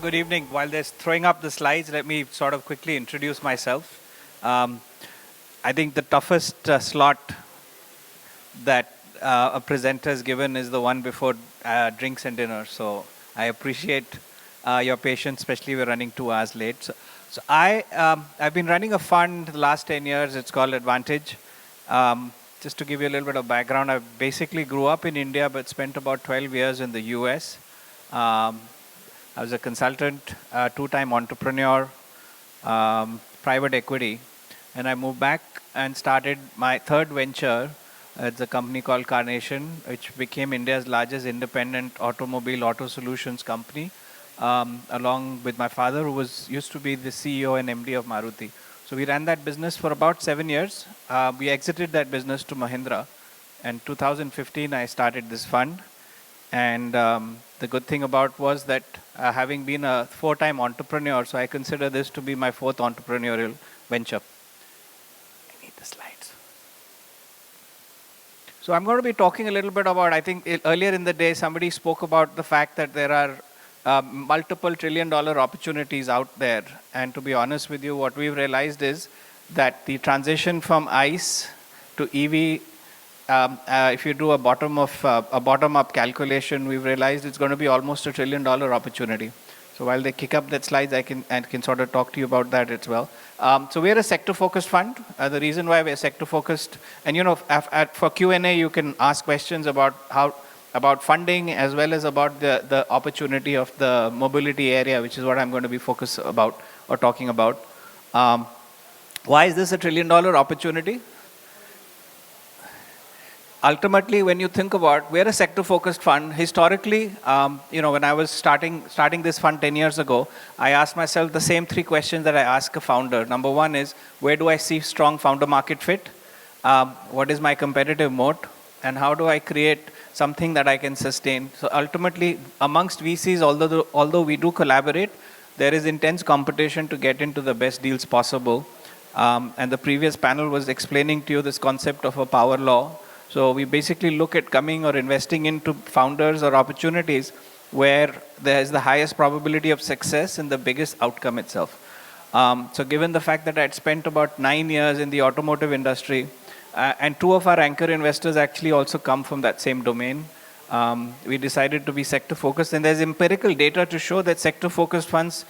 Good evening. While they're throwing up the slides, let me sort of quickly introduce myself. Um, I think the toughest slot that a presenter is given is the one before drinks and dinner. So I appreciate your patience, especially we're running 2 hours late. I've been running a fund the last 10 years. It's called AdvantEdge. Just to give you a little bit of background, I basically grew up in India but spent about 12 years in the US. I was a consultant, two-time entrepreneur, private equity, and I moved back and started my third venture. It's a company called Carnation, which became India's largest independent auto solutions company, along with my father, who used to be the CEO and MD of Maruti. So we ran that business for about 7 years. We exited that business to Mahindra. And 2015, I started this fund. And the good thing about was that having been a four-time entrepreneur, so I consider this to be my fourth entrepreneurial venture. I need the slides. So I'm going to be talking a little bit about, I think earlier in the day, somebody spoke about the fact that there are multiple trillion-dollar opportunities out there. And to be honest with you, what we've realized is that the transition from ICE to EV, if you do a bottom-up calculation, we've realized it's going to be almost $1 trillion opportunity. So while they kick up that slides, I can sort of talk to you about that as well. So we're a sector-focused fund. The reason why we're sector-focused, and for Q&A, you can ask questions about funding as well as about the opportunity of the mobility area, which is what I'm going to be focused about or talking about. Why is this $1 trillion opportunity? Ultimately, when you think about, we're a sector-focused fund. Historically, when I was starting this fund 10 years ago, I asked myself the same 3 questions that I ask a founder. Number one is, where do I see strong founder market fit? What is my competitive moat? And how do I create something that I can sustain? So ultimately, amongst VCs, although we do collaborate, there is intense competition to get into the best deals possible. And the previous panel was explaining to you this concept of a power law. So we basically look at coming or investing into founders or opportunities where there is the highest probability of success and the biggest outcome itself. So given the fact that I had spent about 9 years in the automotive industry, and 2 of our anchor investors actually also come from that same domain, we decided to be sector focused. And there's empirical data to show that sector focused funds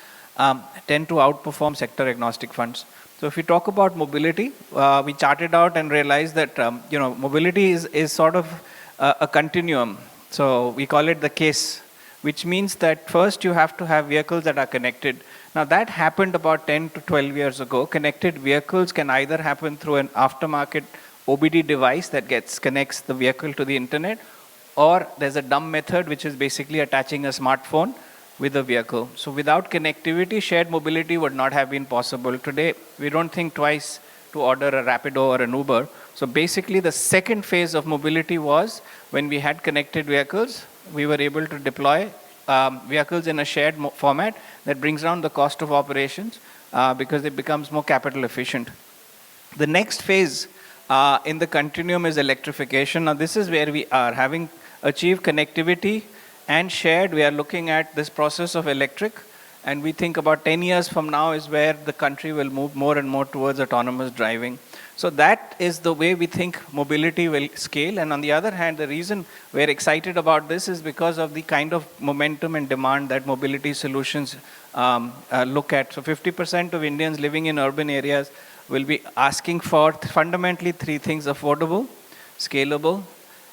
tend to outperform sector agnostic funds. So if we talk about mobility, we charted out and realized that mobility is sort of a continuum. So we call it the case, which means that first you have to have vehicles that are connected. Now that happened about 10 to 12 years ago. Connected vehicles can either happen through an aftermarket OBD device that connects the vehicle to the internet, or there's a dumb method, which is basically attaching a smartphone with the vehicle. So without connectivity, shared mobility would not have been possible. Today, we don't think twice to order a Rapido or an Uber. So basically, the second phase of mobility was when we had connected vehicles, we were able to deploy vehicles in a shared format that brings down the cost of operations because it becomes more capital efficient. The next phase in the continuum is electrification. Now this is where we are. Having achieved connectivity and shared, we are looking at this process of electric, and we think about 10 years from now is where the country will move more and more towards autonomous driving. So that is the way we think mobility will scale. And on the other hand, the reason we're excited about this is because of the kind of momentum and demand that mobility solutions look at. So 50% of Indians living in urban areas will be asking for fundamentally 3 things: affordable, scalable,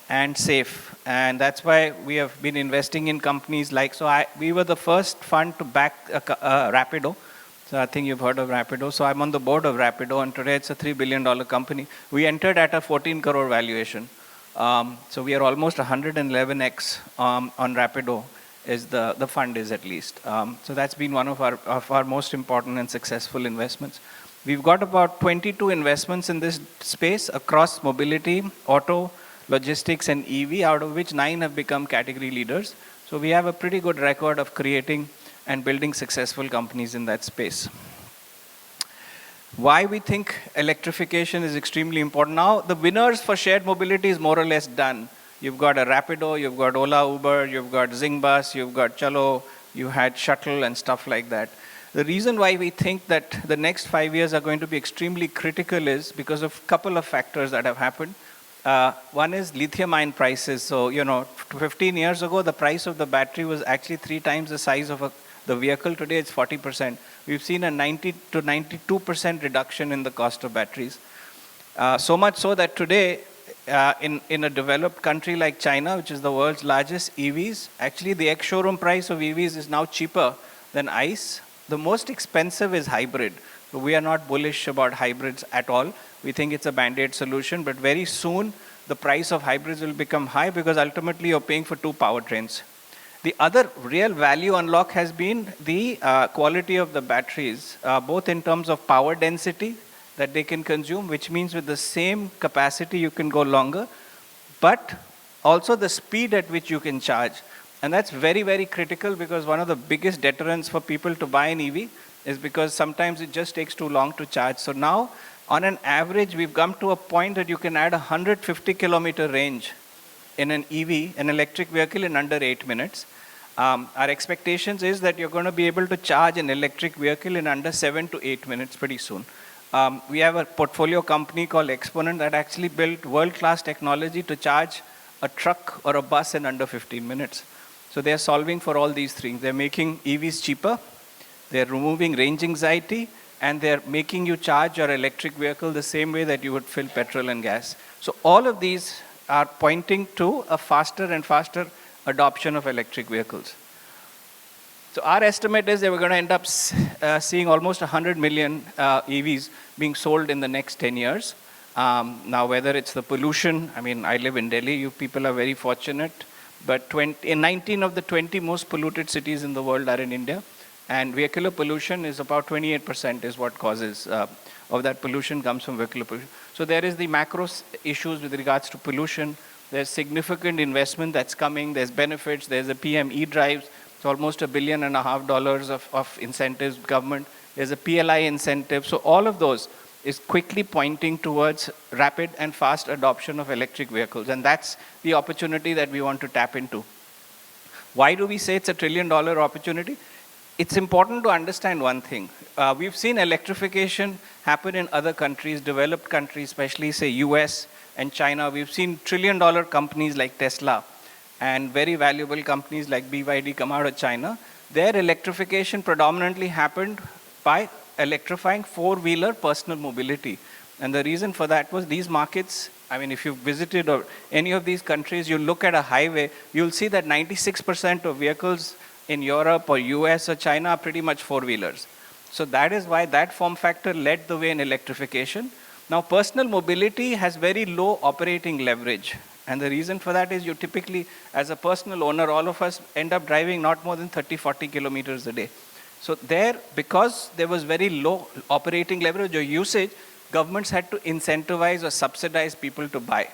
and safe. And that's why we have been investing in companies like, we were the first fund to back Rapido. So I think you've heard of Rapido. So I'm on the board of Rapido, and today it's a $3 billion company. We entered at a 14 crore valuation. So we are almost 111x on Rapido, is the fund is at least. So that's been one of our most important and successful investments. We've got about 22 investments in this space across mobility, auto, logistics, and EV, out of which 9 have become category leaders. So we have a pretty good record of creating and building successful companies in that space. Why we think electrification is extremely important. Now, the winners for shared mobility is more or less done. You've got a Rapido, you've got Ola, Uber, you've got Zingbus, you've got Chalo, you had shuttle and stuff like that. The reason why we think that the next 5 years are going to be extremely critical is because of a couple of factors that have happened. One is lithium-ion prices. So, 15 years ago, the price of the battery was actually 3 times the size of the vehicle. Today, it's 40%. We've seen a 90 to 92% reduction in the cost of batteries. So much so that today, in a developed country like China, which is the world's largest EVs, actually the ex-showroom price of EVs is now cheaper than ICE. The most expensive is hybrid. So we are not bullish about hybrids at all. We think it's a band-aid solution, but very soon the price of hybrids will become high because ultimately you're paying for 2 powertrains. The other real value unlock has been the quality of the batteries, both in terms of power density that they can consume, which means with the same capacity you can go longer, but also the speed at which you can charge. And that's very, very critical because one of the biggest deterrents for people to buy an EV is because sometimes it just takes too long to charge. So now, on an average, we've come to a point that you can add 150 kilometer range in an EV, an electric vehicle, in under 8 minutes. Our expectations is that you're going to be able to charge an electric vehicle in under 7 to 8 minutes pretty soon. We have a portfolio company called Exponent that actually built world-class technology to charge a truck or a bus in under 15 minutes. So they're solving for all these things. They're making EVs cheaper, they're removing range anxiety, and they're making you charge your electric vehicle the same way that you would fill petrol and gas. So all of these are pointing to a faster and faster adoption of electric vehicles. So our estimate is that we're going to end up seeing almost 100 million EVs being sold in the next 10 years. Now, whether it's the pollution, I mean, I live in Delhi, you people are very fortunate. But 19 of the 20 most polluted cities in the world are in India. And vehicular pollution is about 28% is what causes of that pollution comes from vehicular pollution. So there is the macro issues with regards to pollution. There's significant investment that's coming. There's benefits. There's a PM e-drives. It's almost $1.5 billion of incentives, government. There's a PLI incentive. So all of those is quickly pointing towards rapid and fast adoption of electric vehicles. And that's the opportunity that we want to tap into. Why do we say it's $1 trillion opportunity? It's important to understand one thing. We've seen electrification happen in other countries, developed countries, especially say US and China. We've seen $1 trillion companies like Tesla and very valuable companies like BYD come out of China. Their electrification predominantly happened by electrifying four-wheeler personal mobility. And the reason for that was these markets, I mean, if you've visited or any of these countries, you look at a highway, you'll see that 96% of vehicles in Europe or US or China are pretty much four-wheelers. So that is why that form factor led the way in electrification. Now, personal mobility has very low operating leverage. And the reason for that is you typically, as a personal owner, all of us end up driving not more than 30, 40 kilometers a day. So there, because there was very low operating leverage or usage, governments had to incentivize or subsidize people to buy.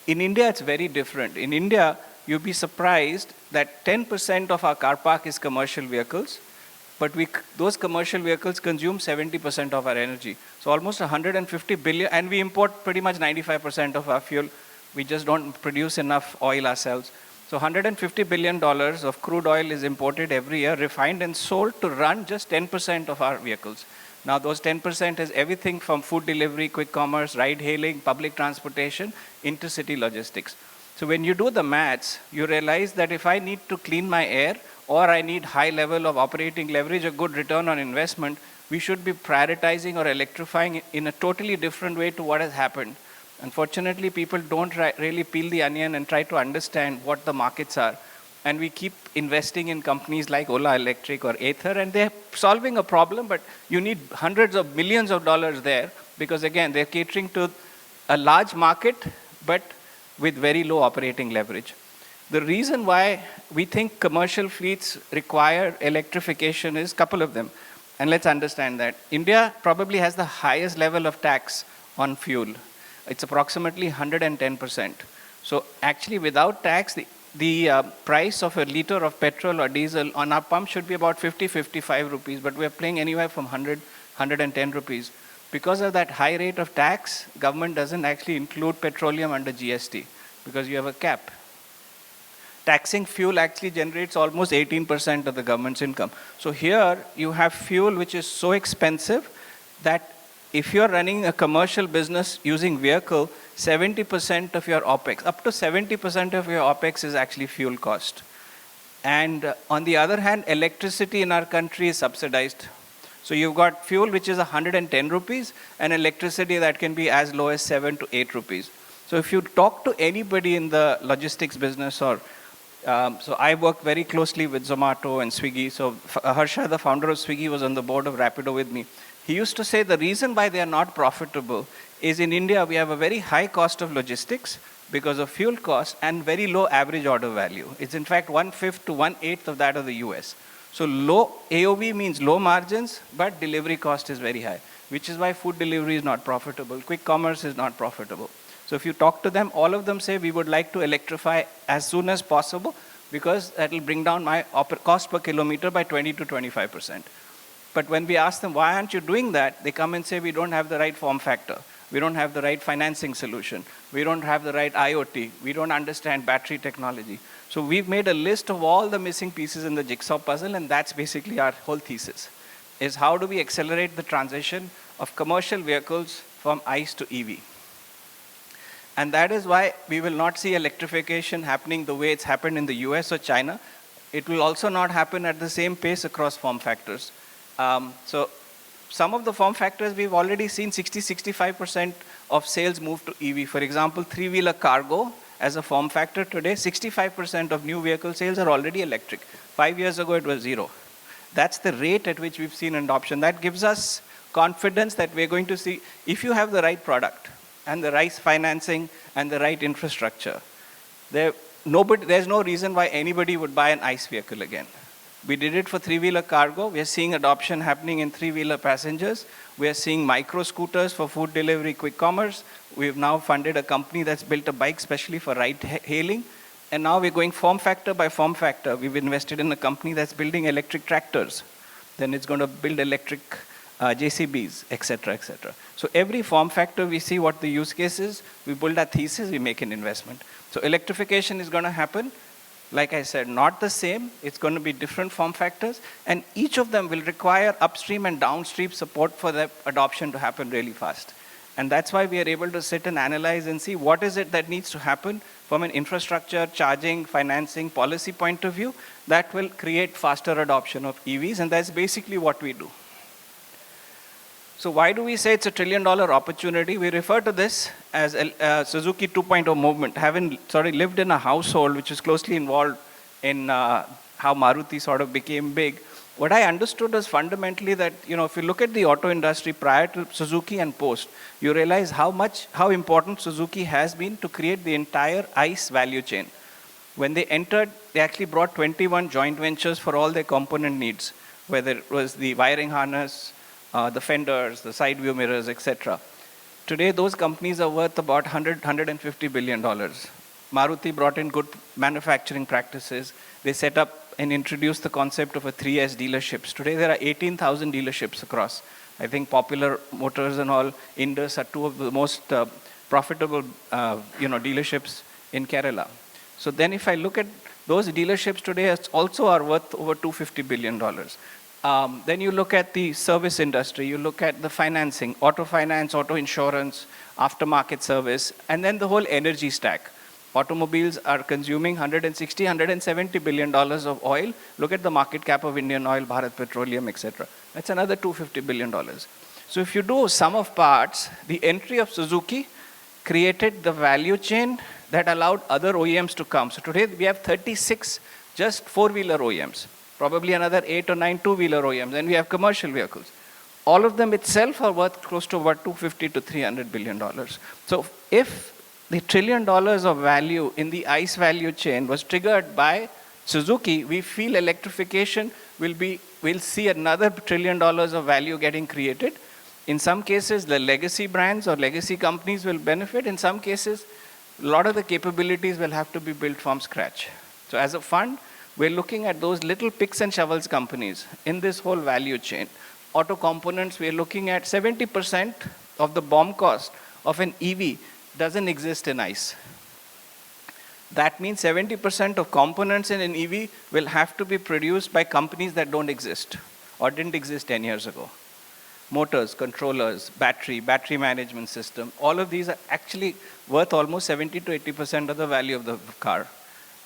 In India, it's very different. In India, you'll be surprised that 10% of our car park is commercial vehicles, but those commercial vehicles consume 70% of our energy. So almost 150 billion, and we import pretty much 95% of our fuel. We just don't produce enough oil ourselves. So $150 billion of crude oil is imported every year, refined and sold to run just 10% of our vehicles. Now those 10% is everything from food delivery, quick commerce, ride hailing, public transportation, intercity logistics. So when you do the maths, you realize that if I need to clean my air or I need high level of operating leverage, a good return on investment, we should be prioritizing or electrifying in a totally different way to what has happened. Unfortunately, people don't really peel the onion and try to understand what the markets are. And we keep investing in companies like Ola Electric or Ather, and they're solving a problem, but you need hundreds of millions of dollars there because, again, they're catering to a large market, but with very low operating leverage. The reason why we think commercial fleets require electrification is a couple of them. And let's understand that. India probably has the highest level of tax on fuel. It's approximately 110%. So actually without tax, the price of a liter of petrol or diesel on our pump should be about 50, 55 rupees, but we're paying anywhere from 100, 110 rupees. Because of that high rate of tax, government doesn't actually include petroleum under GST because you have a cap. taxing fuel actually generates almost 18% of the government's income. So here you have fuel which is so expensive that if you're running a commercial business using vehicle, 70% of your OPEX, up to 70% of your OPEX is actually fuel cost. And on the other hand, electricity in our country is subsidized. So you've got fuel which is 110 rupees and electricity that can be as low as 7 to 8 rupees. So if you talk to anybody in the logistics business or so I work very closely with Zomato and Swiggy. So Harsha, the founder of Swiggy, was on the board of Rapido with me. He used to say the reason why they are not profitable is in India we have a very high cost of logistics because of fuel cost and very low average order value. It's in fact 1/5 to 1/8 of that of the US. So low AOV means low margins, but delivery cost is very high, which is why food delivery is not profitable. Quick commerce is not profitable. So if you talk to them, all of them say we would like to electrify as soon as possible because that will bring down my cost per kilometer by 20 to 25%. But when we ask them, why aren't you doing that? They come and say, we don't have the right form factor. We don't have the right financing solution. We don't have the right IoT. We don't understand battery technology. So we've made a list of all the missing pieces in the jigsaw puzzle, and that's basically our whole thesis, is how do we accelerate the transition of commercial vehicles from ICE to EV. And that is why we will not see electrification happening the way it's happened in the US or China. It will also not happen at the same pace across form factors. So some of the form factors we've already seen 60-65% of sales move to EV. For example, three-wheeler cargo as a form factor today, 65% of new vehicle sales are already electric. 5 years ago, it was 0. That's the rate at which we've seen adoption. That gives us confidence that we're going to see, if you have the right product and the right financing and the right infrastructure, there's no reason why anybody would buy an ICE vehicle again. We did it for three-wheeler cargo. We are seeing adoption happening in three-wheeler passengers. We are seeing micro scooters for food delivery, quick commerce. We've now funded a company that's built a bike specially for ride hailing. And now we're going form factor by form factor. We've invested in a company that's building electric tractors. Then it's going to build electric JCBs, et cetera, et cetera. So every form factor, we see what the use case is. We build our thesis, we make an investment. So electrification is going to happen. Like I said, not the same. It's going to be different form factors. And each of them will require upstream and downstream support for the adoption to happen really fast. And that's why we are able to sit and analyze and see what is it that needs to happen from an infrastructure, charging, financing, policy point of view that will create faster adoption of EVs. And that's basically what we do. So why do we say it's a $1 trillion opportunity? We refer to this as a Suzuki 2.0 movement. Having sort of lived in a household which is closely involved in how Maruti sort of became big, what I understood is fundamentally that, if you look at the auto industry prior to Suzuki and post, you realize how important Suzuki has been to create the entire ICE value chain. When they entered, they actually brought 21 joint ventures for all their component needs, whether it was the wiring harness, the fenders, the side view mirrors, etc. Today, those companies are worth about $150 billion. Maruti brought in good manufacturing practices. They set up and introduced the concept of a 3S dealerships. Today, there are 18,000 dealerships across. I think Popular Motors and all, Indus are two of the most profitable dealerships in Kerala. So then if I look at those dealerships today, also are worth over $250 billion. Then you look at the service industry, you look at the financing, auto finance, auto insurance, aftermarket service, and then the whole energy stack. Automobiles are consuming $170 billion of oil. Look at the market cap of Indian Oil, Bharat Petroleum, etc. That's another $250 billion. So if you do sum of parts, the entry of Suzuki created the value chain that allowed other OEMs to come. So today we have 36 just four-wheeler OEMs. Probably another 8 or 9 two-wheeler OEMs, and we have commercial vehicles. All of them itself are worth close to about $250 to $300 billion. So if the $1 trillion of value in the ICE value chain was triggered by Suzuki, we feel electrification will see another $1 trillion of value getting created. In some cases, the legacy brands or legacy companies will benefit. In some cases, a lot of the capabilities will have to be built from scratch. So as a fund, we're looking at those little picks and shovels companies in this whole value chain. Auto components, we're looking at 70% of the BOM cost of an EV doesn't exist in ICE. That means 70% of components in an EV will have to be produced by companies that don't exist or didn't exist 10 years ago. Motors, controllers, battery management system, all of these are actually worth almost 70 to 80% of the value of the car.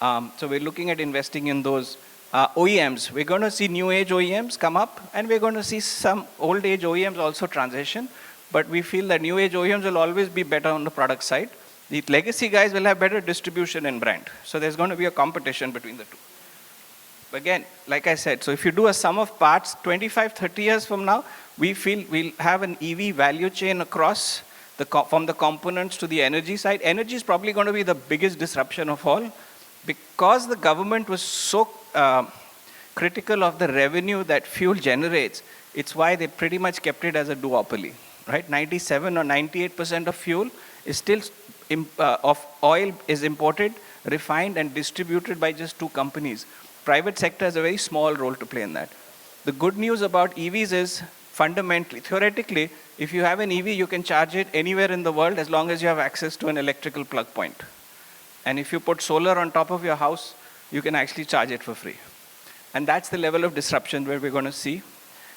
So we're looking at investing in those OEMs. We're going to see new age OEMs come up, and we're going to see some old age OEMs also transition. But we feel that new age OEMs will always be better on the product side. The legacy guys will have better distribution and brand. So there's going to be a competition between the two. Again, like I said, so if you do a sum of parts, 25, 30 years from now, we feel we'll have an EV value chain across from the components to the energy side. Energy is probably going to be the biggest disruption of all, because the government was so critical of the revenue that fuel generates. It's why they pretty much kept it as a duopoly, right? 97 or 98% of fuel is still of oil is imported, refined, and distributed by just two companies. Private sector has a very small role to play in that. The good news about EVs is, fundamentally, theoretically, if you have an EV, you can charge it anywhere in the world as long as you have access to an electrical plug point. And if you put solar on top of your house, you can actually charge it for free. And that's the level of disruption where we're going to see.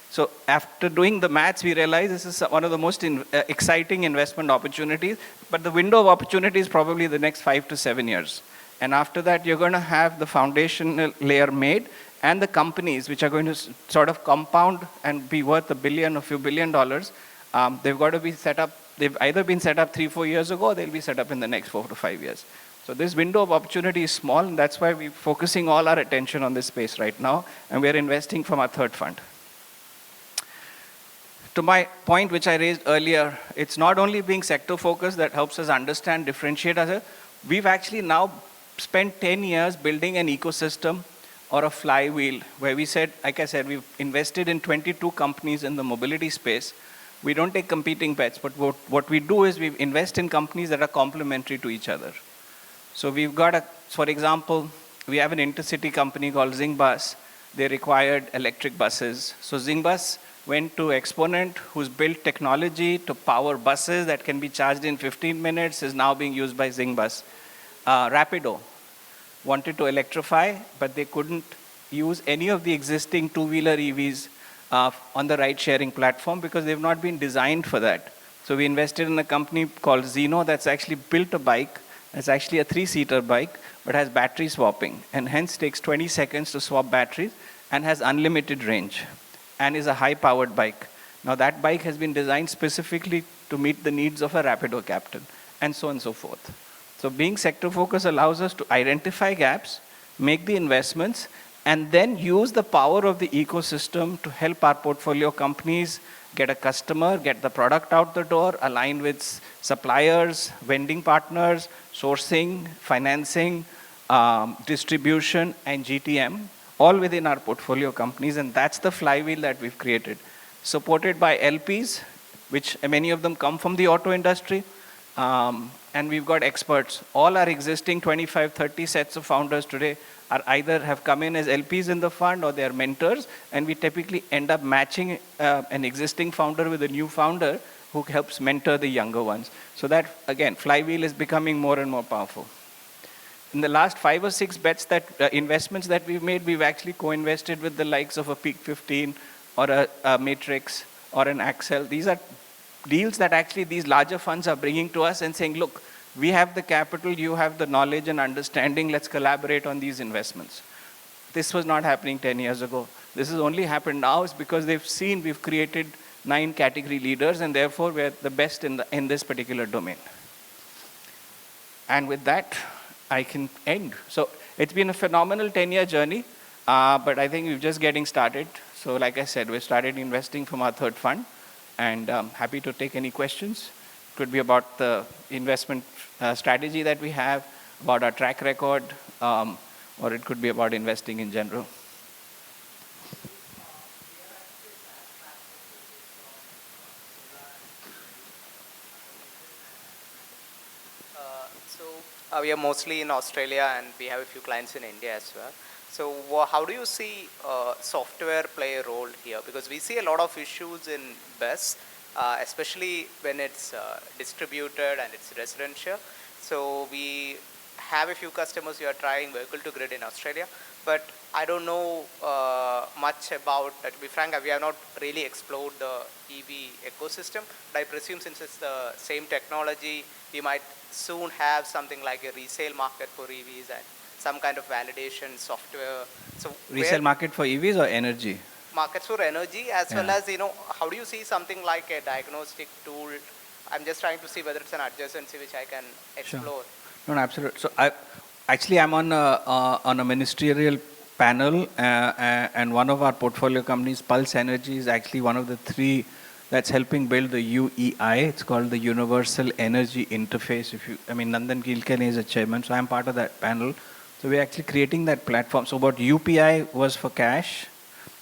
So after doing the maths, we realize this is one of the most exciting investment opportunities. But the window of opportunity is probably the next 5 to 7 years. And after that, you're going to have the foundational layer made, and the companies which are going to sort of compound and be worth $1 billion or few $1 billion. They've got to be set up. They've either been set up 3-4 years ago, or they'll be set up in the next 4 to 5 years. So this window of opportunity is small, and that's why we're focusing all our attention on this space right now, and we're investing from our third fund. To my point, which I raised earlier, it's not only being sector focused that helps us understand, differentiate us. We've actually now spent 10 years building an ecosystem or a flywheel where we said, like I said, we've invested in 22 companies in the mobility space. We don't take competing bets, but what we do is we invest in companies that are complementary to each other. So we've got for example, we have an intercity company called Zingbus. They required electric buses. So Zingbus went to Exponent, who's built technology to power buses that can be charged in 15 minutes, is now being used by Zingbus. Rapido wanted to electrify, but they couldn't use any of the existing two-wheeler EVs on the ride-sharing platform because they've not been designed for that. So we invested in a company called Zeno that's actually built a bike. It's actually a 3-seater bike, but has battery swapping, and hence takes 20 seconds to swap batteries and has unlimited range and is a high-powered bike. Now that bike has been designed specifically to meet the needs of a Rapido captain, and so on and so forth. So being sector focused allows us to identify gaps, make the investments, and then use the power of the ecosystem to help our portfolio companies get a customer, get the product out the door, align with suppliers, vending partners, sourcing, financing, distribution, and GTM, all within our portfolio companies. And that's the flywheel that we've created. Supported by LPs, which many of them come from the auto industry, and we've got experts. All our existing 25, 30 sets of founders today are either have come in as LPs in the fund or they're mentors, and we typically end up matching an existing founder with a new founder who helps mentor the younger ones. So that, again, flywheel is becoming more and more powerful. In the last 5 or 6 bets investments that we've made, we've actually co-invested with the likes of a Peak 15 or a Matrix or an Axel. These are deals that actually these larger funds are bringing to us and saying, look, we have the capital, you have the knowledge and understanding, let's collaborate on these investments. This was not happening 10 years ago. This has only happened now is because they've seen we've created 9 category leaders, and therefore we're the best in this particular domain. And with that, I can end. So it's been a phenomenal 10-year journey, but I think we're just getting started. So like I said, we started investing from our third fund, and happy to take any questions. It could be about the investment strategy that we have, about our track record, or it could be about investing in general. We are mostly in Australia, and we have a few clients in India as well. So how do you see software play a role here? Because we see a lot of issues in BESS, especially when it's distributed and it's residential. So we have a few customers who are trying vehicle to grid in Australia, but I don't know much about, to be frank, we have not really explored the EV ecosystem, but I presume since it's the same technology, we might soon have something like a resale market for EVs and some kind of validation software. So Resale market for EVs or energy? markets for energy, as well Yeah. as, how do you see something like a diagnostic tool? I'm just trying to see whether it's an adjacency which I can Sure. explore. No, absolutely. So I'm on a ministerial panel, and one of our portfolio companies, Pulse Energy, is actually one of the three that's helping build the UEI. It's called the Universal Energy Interface. Nandan Gilkane is a chairman, so I'm part of that panel. So we're actually creating that platform. So what UPI was for cash,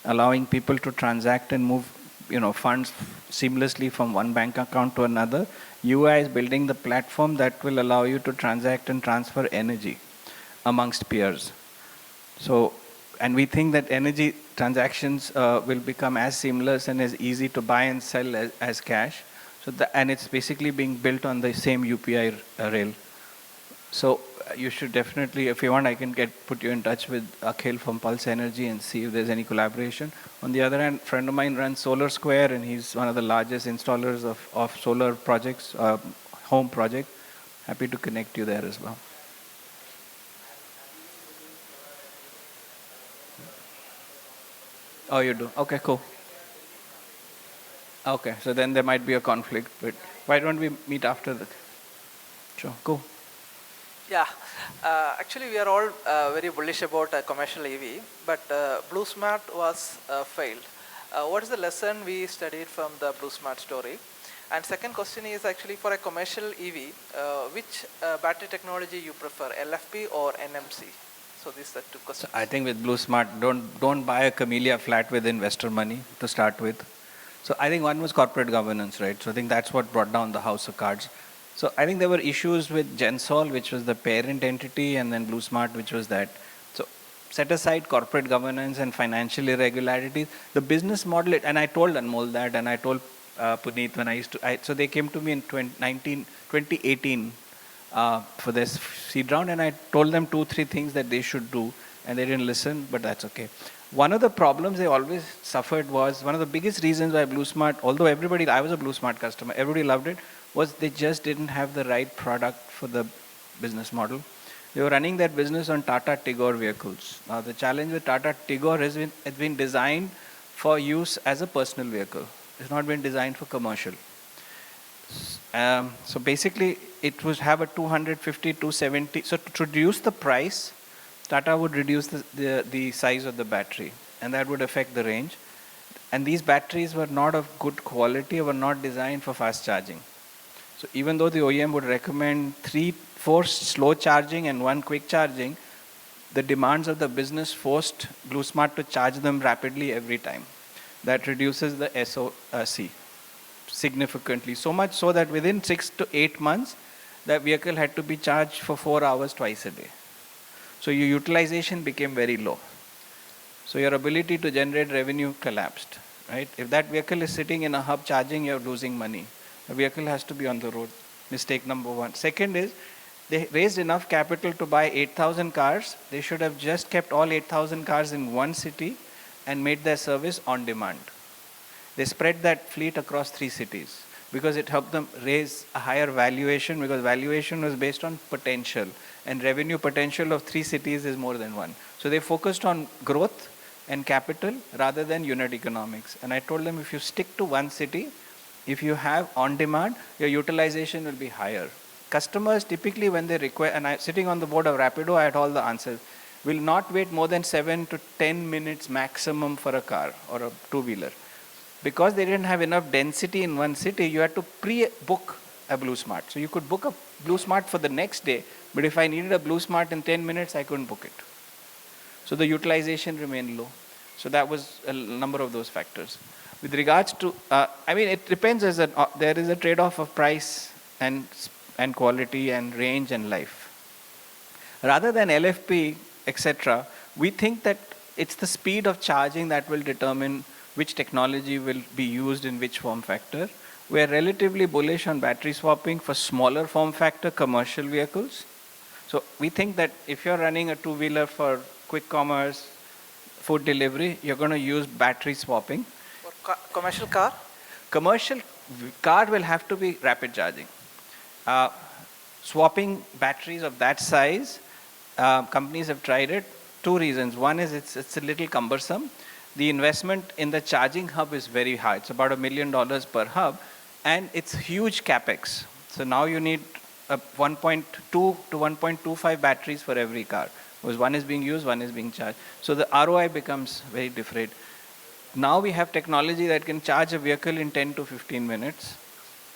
allowing people to transact and move, funds seamlessly from one bank account to another. UI is building the platform that will allow you to transact and transfer energy amongst peers. So, and we think that energy transactions will become as seamless and as easy to buy and sell as cash. And it's basically being built on the same UPI rail. So you should definitely, if you want, I can put you in touch with Akhil from Pulse Energy and see if there's any collaboration. On the other hand, a friend of mine runs Solar Square, and he's one of the largest installers of solar projects, home project. Happy to connect you there as well. Oh, you do? Okay, cool. Okay, so then there might be a conflict, but why don't we meet after that? Sure, cool. Yeah, actually we are all very bullish about commercial EV, but Blue Smart was failed. What is the lesson we studied from the Blue Smart story? And second question is actually for a commercial EV, which battery technology you prefer, LFP or NMC? So these are two questions. So I think with Blue Smart, don't buy a Camellia flat with investor money to start with. So I think one was corporate governance, right? So I think that's what brought down the house of cards. So I think there were issues with Gensol, which was the parent entity, and then Blue Smart, which was that. So set aside corporate governance and financial irregularities. The business model, and I told Anmol that, and I told Puneet when I used to. So they came to me in 2018 for this seed round, and I told them 2-3 things that they should do, and they didn't listen, but that's okay. One of the problems they always suffered was, one of the biggest reasons why Blue Smart, although I was a Blue Smart customer, everybody loved it, was they just didn't have the right product for the business model. They were running that business on Tata Tigor vehicles. Now the challenge with Tata Tigor has been designed for use as a personal vehicle. It's not been designed for commercial. So basically it would have a 250, 270. So to reduce the price, Tata would reduce the size of the battery, and that would affect the range. And these batteries were not of good quality, were not designed for fast charging. So even though the OEM would recommend 3-4 slow charging and 1 quick charging, the demands of the business forced Blue Smart to charge them rapidly every time. That reduces the SOC significantly. So much so that within 6 to 8 months, that vehicle had to be charged for 4 hours twice a day. So your utilization became very low. So your ability to generate revenue collapsed, right? If that vehicle is sitting in a hub charging, you're losing money. The vehicle has to be on the road. Mistake number one. Second is, they raised enough capital to buy 8,000 cars. They should have just kept all 8,000 cars in one city and made their service on demand. They spread that fleet across 3 cities because it helped them raise a higher valuation, because valuation was based on potential, and revenue potential of 3 cities is more than 1. So they focused on growth and capital rather than unit economics. And I told them, if you stick to one city, if you have on demand, your utilization will be higher. Customers typically, when they require, and I sitting on the board of Rapido, I had all the answers, will not wait more than 7 to 10 minutes maximum for a car or a two-wheeler. Because they didn't have enough density in one city, you had to pre-book a Blue Smart. So you could book a Blue Smart for the next day, but if I needed a Blue Smart in 10 minutes, I couldn't book it. So the utilization remained low. So that was a number of those factors. With regards to, it depends. There is a trade-off of price and quality and range and life. Rather than LFP, etc., we think that it's the speed of charging that will determine which technology will be used in which form factor. We are relatively bullish on battery swapping for smaller form factor commercial vehicles. So we think that if you're running a two-wheeler for quick commerce, food delivery, you're going to use battery swapping. For commercial car? Commercial car will have to be rapid charging. Uh, Swapping batteries of that size, companies have tried it. Two reasons. One is it's a little cumbersome. The investment in the charging hub is very high. It's about $1 million per hub, and it's huge capex. So now you need 1.2 to 1.25 batteries for every car, because one is being used, one is being charged. So the ROI becomes very different. Now we have technology that can charge a vehicle in 10 to 15 minutes.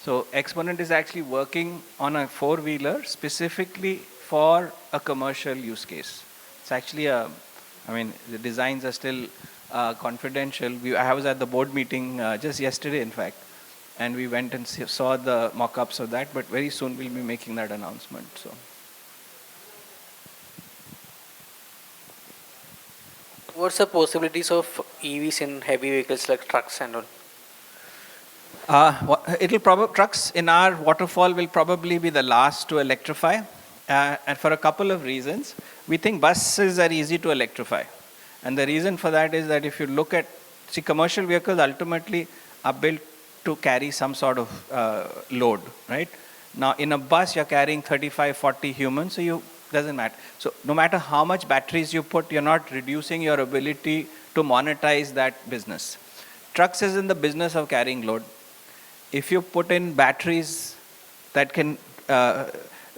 So Exponent is actually working on a four-wheeler specifically for a commercial use case. It's actually the designs are still confidential. I was at the board meeting just yesterday, in fact, and we went and saw the mock-ups of that, but very soon we'll be making that announcement. So. What's the possibilities of EVs in heavy vehicles like trucks and all? Trucks in our waterfall will probably be the last to electrify, and for a couple of reasons. We think buses are easy to electrify, and the reason for that is that if you look at, commercial vehicles ultimately are built to carry some sort of load, right? Now in a bus you're carrying 35, 40 humans, so doesn't matter. So no matter how much batteries you put, you're not reducing your ability to monetize that business. Trucks is in the business of carrying load. If you put in batteries that can,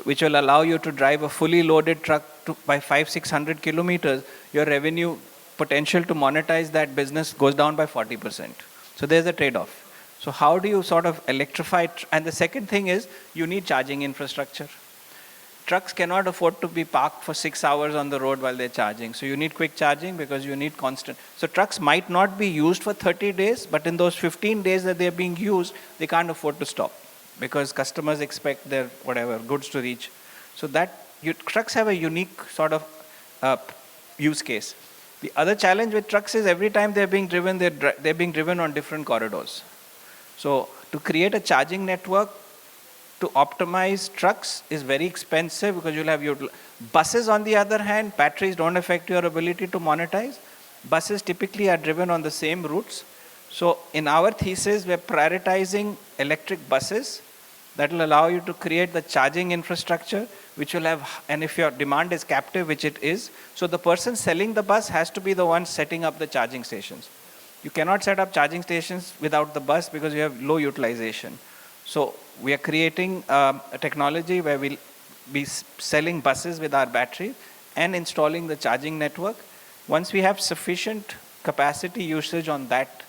which will allow you to drive a fully loaded truck by 500-600 kilometers, your revenue potential to monetize that business goes down by 40%. So there's a trade-off. So how do you sort of electrify? And the second thing is you need charging infrastructure. Trucks cannot afford to be parked for 6 hours on the road while they're charging. So you need quick charging because you need constant. So trucks might not be used for 30 days, but in those 15 days that they're being used, they can't afford to stop because customers expect their goods to reach. So trucks have a unique sort of use case. The other challenge with trucks is every time they're being driven, they're being driven on different corridors. So to create a charging network to optimize trucks is very expensive because you'll have your buses. On the other hand, batteries don't affect your ability to monetize. Buses typically are driven on the same routes. So in our thesis, we're prioritizing electric buses that will allow you to create the charging infrastructure, which will have, and if your demand is captive, which it is, so the person selling the bus has to be the one setting up the charging stations. You cannot set up charging stations without the bus because you have low utilization. So we are creating a technology where we'll be selling buses with our battery and installing the charging network. Once we have sufficient capacity usage on that,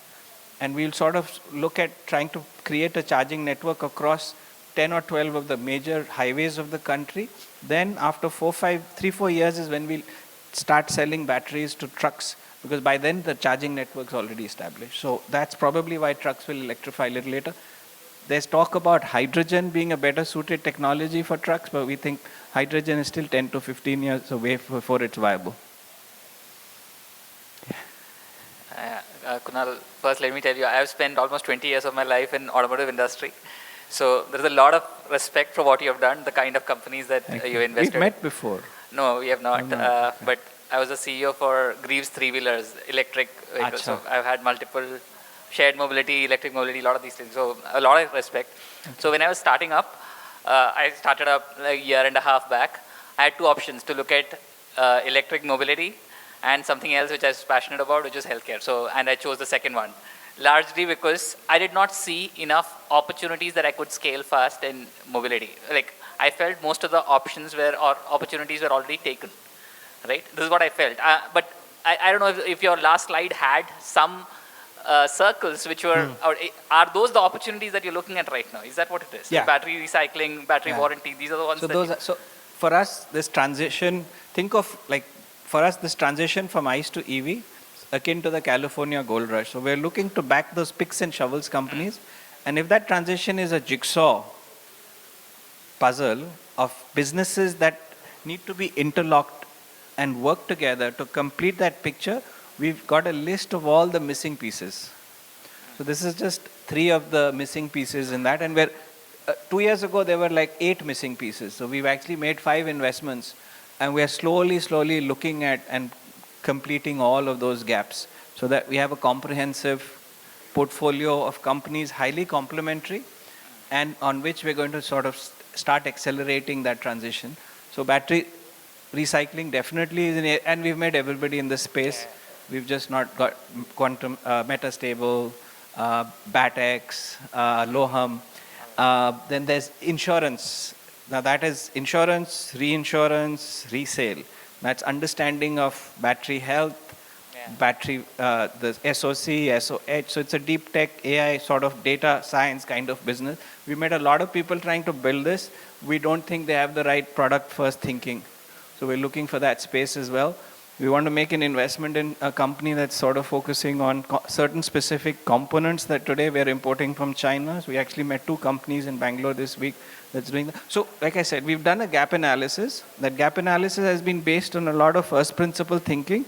and we'll sort of look at trying to create a charging network across 10 or 12 of the major highways of the country, then after 3-4 years is when we'll start selling batteries to trucks, because by then the charging network's already established. So that's probably why trucks will electrify a little later. There's talk about hydrogen being a better suited technology for trucks, but we think hydrogen is still 10 to 15 years away before it's viable. Kunal, first let me tell you, I have spent almost 20 years of my life in automotive industry. So there's a lot of respect for what you have done, the kind of companies that you invested in. We've met before. No, we have not. But I was a CEO for Greaves three-wheelers, electric vehicles. So I've had multiple shared mobility, electric mobility, a lot of these things. So a lot of respect. Okay. So when I was starting up, I started up like a year and a half back. I had two options to look at electric mobility and something else which I was passionate about, which is healthcare. So, and I chose the second one, largely because I did not see enough opportunities that I could scale fast in mobility. Like I felt most of the options or opportunities were already taken, right? This is what I felt. But I don't know if your last slide had some circles which were, are those the opportunities that you're looking at right now? Is that what it is? Yeah. Battery recycling, battery warranty, these are the ones So for us, this transition, think of like, for us, this transition from ICE to EV, akin to the California gold rush. So we're looking to back those picks and shovels companies. And if that transition is a jigsaw puzzle of businesses that need to be interlocked and work together to complete that picture, we've got a list of all the missing pieces. So this is just 3 of the missing pieces in that. And we're 2 years ago, there were like 8 missing pieces. So we've actually made 5 investments, and we are slowly looking at and completing all of those gaps so that we have a comprehensive portfolio of companies, highly complementary, and on which we're going to sort of start accelerating that transition. So battery recycling definitely is and we've made everybody in this space. We've just not got quantum, metastable, BATX, Loham. Then there's insurance. Now that is insurance, reinsurance, resale. That's understanding of battery health, battery, the SOC, SOH. So it's a deep tech AI sort of data science kind of business. We met a lot of people trying to build this. We don't think they have the right product first thinking. So we're looking for that space as well. We want to make an investment in a company that's sort of focusing on certain specific components that today we're importing from China. So we actually met 2 companies in Bangalore this week that's doing that. So like I said, we've done a gap analysis. That gap analysis has been based on a lot of first principle thinking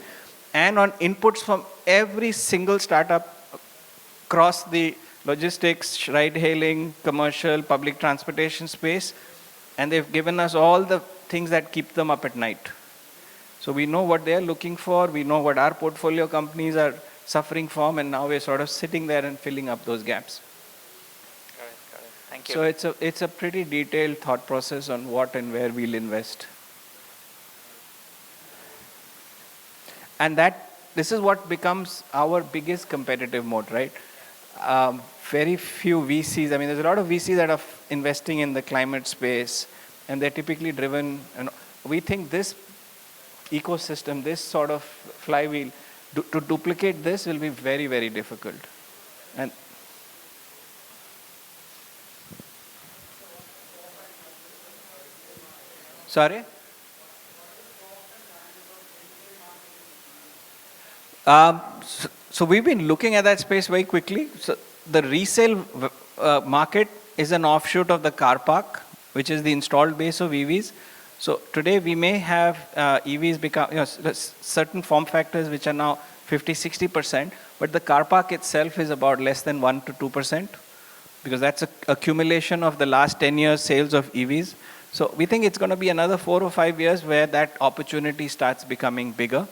and on inputs from every single startup across the logistics, ride-hailing, commercial, public transportation space. And they've given us all the things that keep them up at night. So we know what they're looking for, we know what our portfolio companies are suffering from, and now we're sort of sitting there and filling up those gaps. Got it. Thank you. So it's a pretty detailed thought process on what and where we'll invest. And this is what becomes our biggest competitive moat, right? Very few VCs, I mean, there's a lot of VCs that are investing in the climate space, and they're typically driven, and we think this ecosystem, this sort of flywheel, to duplicate this will be very, very difficult. And sorry? So we've been looking at that space very quickly. So the resale market is an offshoot of the car park, which is the installed base of EVs. So today we may have EVs become, certain form factors which are now 50-60%, but the car park itself is about less than 1 to 2%, because that's an accumulation of the last 10 years sales of EVs. So we think it's going to be another 4 or 5 years where that opportunity starts becoming bigger.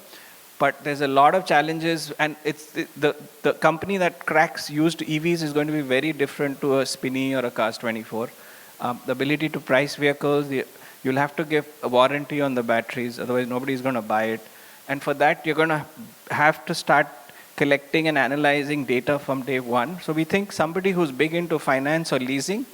But there's a lot of challenges, and it's the company that cracks used EVs is going to be very different to a Spinny or a Cars 24. The ability to price vehicles, you'll have to give a warranty on the batteries, otherwise nobody's going to buy it. And for that, you're going to have to start collecting and analyzing data from day one. So we think somebody who's big into finance or leasing,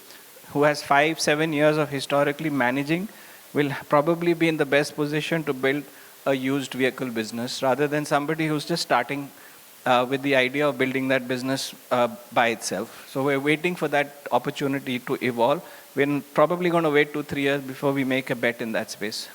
who has 5-7 years of historically managing, will probably be in the best position to build a used vehicle business, rather than somebody who's just starting with the idea of building that business by itself. So we're waiting for that opportunity to evolve. We're probably going to wait 2-3 years before we make a bet in that space.